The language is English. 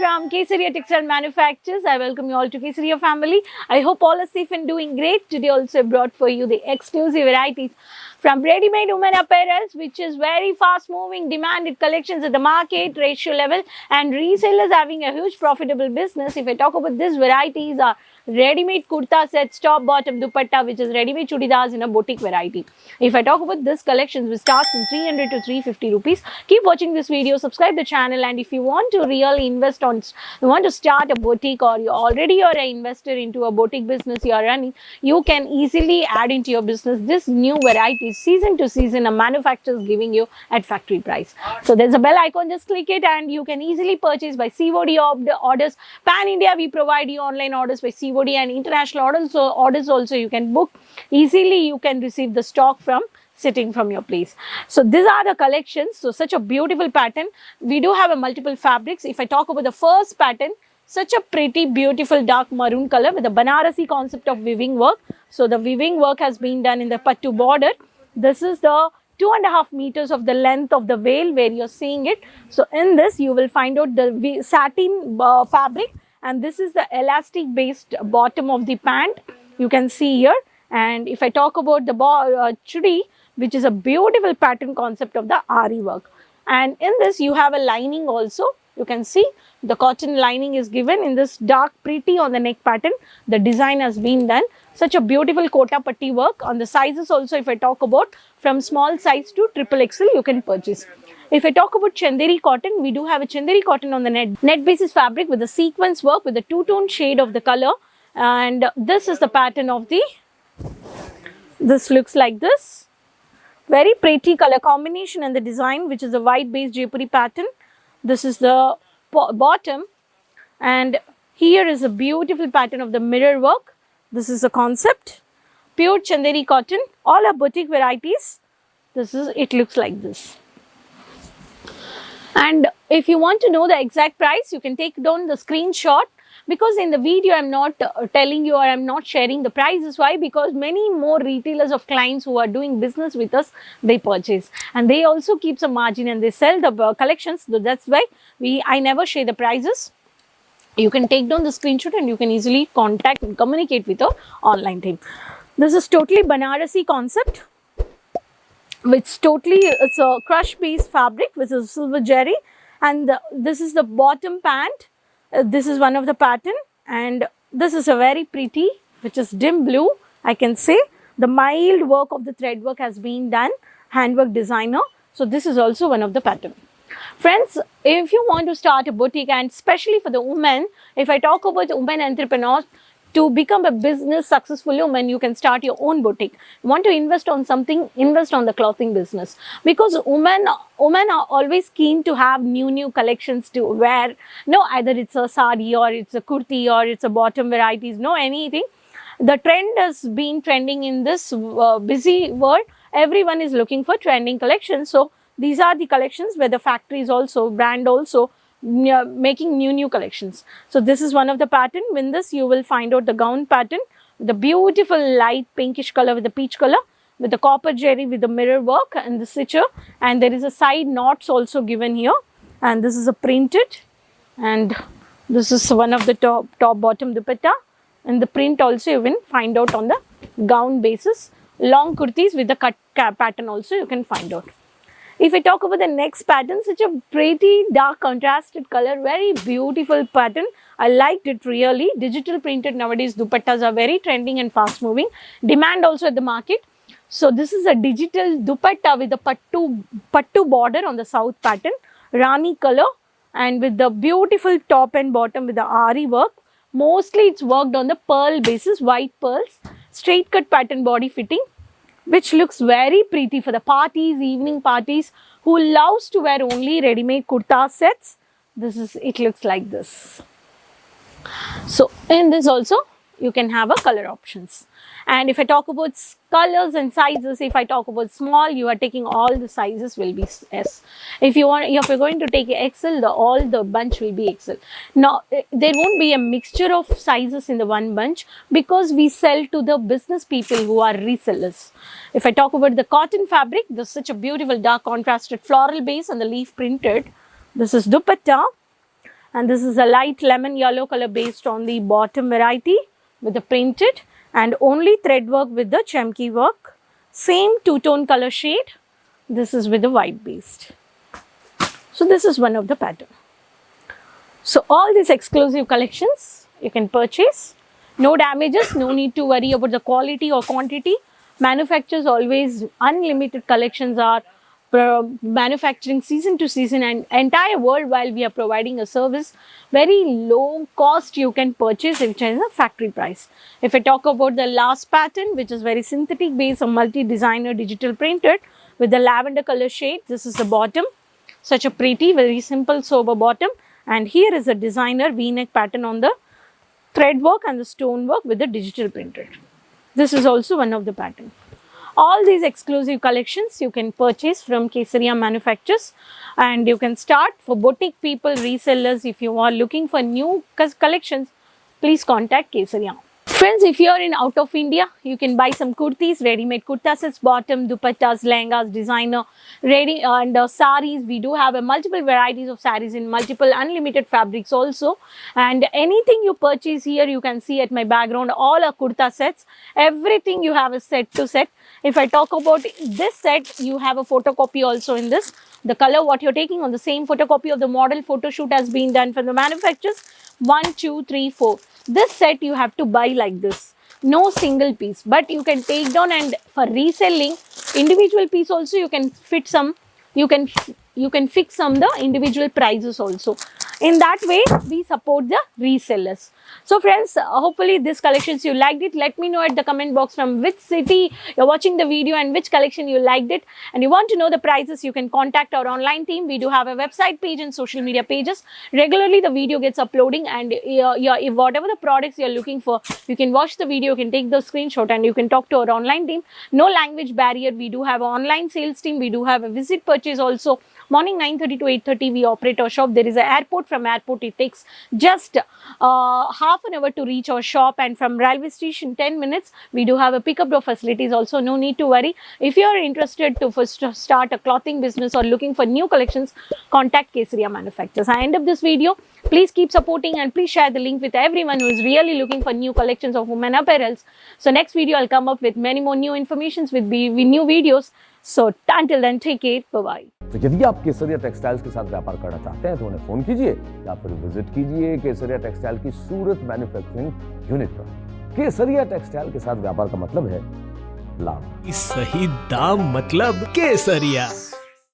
from Kesaria Textile Manufacturers. I welcome you all to Kesaria family. I hope all are safe and doing great. Today also I brought for you the exclusive varieties from ready-made women apparels, which is very fast-moving, demanded collections at the market ratio level, and resellers having a huge profitable business. If I talk about these varieties, are ready-made kurta sets, top, bottom, dupatta, which is ready-made chudidars in a boutique variety. If I talk about this collections, we start from 300 to 350 rupees. Keep watching this video, subscribe the channel, and if you want to really invest on, you want to start a boutique, or you already are an investor into a boutique business you are running, you can easily add into your business this new variety season to season a manufacturer is giving you at factory price. So there's a bell icon, just click it and you can easily purchase by COD orders. Pan India, we provide you online orders by COD, and international orders also you can book easily. You can receive the stock from sitting from your place. So these are the collections. So such a beautiful pattern. We do have a multiple fabrics. If I talk about the first pattern, such a pretty beautiful dark maroon color with a Banarasi concept of weaving work. So the weaving work has been done in the pattu border. This is the 2.5 meters of the length of the veil where you're seeing it. So in this you will find out the satin fabric, and this is the elastic based bottom of the pant you can see here. And if I talk about the chudi, which is a beautiful pattern concept of the Ari work, and in this you have a lining also. You can see the cotton lining is given in this dark pretty on the neck pattern. The design has been done. Such a beautiful kota patti work. On the sizes also, if I talk about from small size to triple XL, you can purchase. If I talk about Chanderi cotton, we do have a Chanderi cotton on the net basis fabric with the sequence work with the two-tone shade of the color. And this is the pattern of the, this looks like this. Very pretty color combination and the design, which is a white based Jaipuri pattern. This is the bottom, and here is a beautiful pattern of the mirror work. This is the concept. Pure Chanderi cotton, all are boutique varieties. This is, it looks like this. And if you want to know the exact price, you can take down the screenshot, because in the video I'm not telling you, or I'm not sharing the prices. Why? Because many more retailers of clients who are doing business with us, they purchase and they also keep some margin and they sell the collections. So that's why I never share the prices. You can take down the screenshot and you can easily contact and communicate with our online team. This is totally Banarasi concept, which totally, it's a crush based fabric with a silver jerry, and this is the bottom pant. This is one of the pattern, and this is a very pretty, which is dim blue. I can say the mild work of the thread work has been done, handwork designer. So this is also one of the pattern. Friends, if you want to start a boutique, and especially for the women, if I talk about the women entrepreneurs, to become a business successful woman, you can start your own boutique. You want to invest on something, invest on the clothing business, because women are always keen to have new collections to wear. No, either it's a sari or it's a kurti or it's a bottom varieties, no anything. The trend has been trending in this busy world. Everyone is looking for trending collections. So these are the collections where the factories also, brand also making new collections. So this is one of the pattern. In this you will find out the gown pattern, the beautiful light pinkish color with the peach color, with the copper jerry with the mirror work and the stitcher, and there is a side knots also given here, and this is a printed, and this is one of the top bottom dupatta, and the print also you will find out on the gown basis. Long kurtis with the cut pattern also you can find out. If I talk about the next pattern, such a pretty dark contrasted color, very beautiful pattern. I liked it really. Digital printed nowadays dupattas are very trending and fast moving. Demand also at the market. So this is a digital dupatta with the pattu border on the south pattern, Rani color, and with the beautiful top and bottom with the Ari work. Mostly it's worked on the pearl basis, white pearls, straight cut pattern body fitting, which looks very pretty for the parties, evening parties, who loves to wear only ready-made kurta sets. This is, it looks like this. So in this also you can have a color options. And if I talk about colors and sizes, if I talk about small, you are taking all the sizes will be S. If you're going to take XL, all the bunch will be XL. Now there won't be a mixture of sizes in the one bunch, because we sell to the business people who are resellers. If I talk about the cotton fabric, this is such a beautiful dark contrasted floral base and the leaf printed. This is dupatta. and this is a light lemon yellow color based on the bottom variety with the printed and only thread work with the chemki work. Same two-tone color shade. This is with the white based. So this is one of the pattern. So all these exclusive collections you can purchase. No damages, no need to worry about the quality or quantity. Manufacturers always unlimited collections are manufacturing season to season and entire world, while we are providing a service very low cost you can purchase, which is a factory price. If I talk about the last pattern, which is very synthetic based on multi-designer digital printed with the lavender color shade, this is the bottom, such a pretty very simple sober bottom, and here is a designer v-neck pattern on the thread work and the stone work with the digital printed. This is also one of the pattern. All these exclusive collections you can purchase from Kesaria Manufactures, and you can start for boutique people, resellers. If you are looking for new collections, please contact Kesaria. Friends, if you are in out of India, you can buy some kurtis, ready-made kurta sets, bottom, dupattas, lehengas, designer, ready and saris. We do have a multiple varieties of saris in multiple unlimited fabrics also. And anything you purchase here, you can see at my background, all are kurta sets. Everything you have a set to set. If I talk about this set, you have a photocopy also in this. The color what you're taking on the same photocopy of the model photo shoot has been done from the manufacturers. 1, 2, 3, 4. This set you have to buy like this. No single piece, but you can take down, and for reselling individual piece also you can fit some. You can fix some the individual prices also. In that way, we support the resellers. So friends, hopefully this collections you liked it. Let me know at the comment box from which city you're watching the video and which collection you liked it. And you want to know the prices, you can contact our online team. We do have a website page and social media pages. Regularly the video gets uploading, and if whatever the products you're looking for, you can watch the video, you can take the screenshot, and you can talk to our online team. No language barrier. We do have an online sales team. We do have a visit purchase also. Morning 9:30 to 8:30 we operate our shop. There is an airport. From airport it takes just half an hour to reach our shop, and from railway station 10 minutes. We do have a pickup door facilities also. No need to worry. If you are interested to first start a clothing business or looking for new collections, contact Kesaria Manufacturers. I end up this video. Please keep supporting and please share the link with everyone who is really looking for new collections of women apparels. So next video I'll come up with many more new informations with new videos. So until then, take care. Bye-bye. तो यदि आप केसरिया textiles के साथ व्यापार करना चाहते हैं तो उन्हें फोन कीजिए या फिर विजिट कीजिए केसरिया टेक्सटाइल की सूरत मैन्युफैक्चरिंग यूनिट पर। केसरिया टेक्सटाइल के साथ व्यापार का मतलब है लाभ। सही दाम मतलब केसरिया।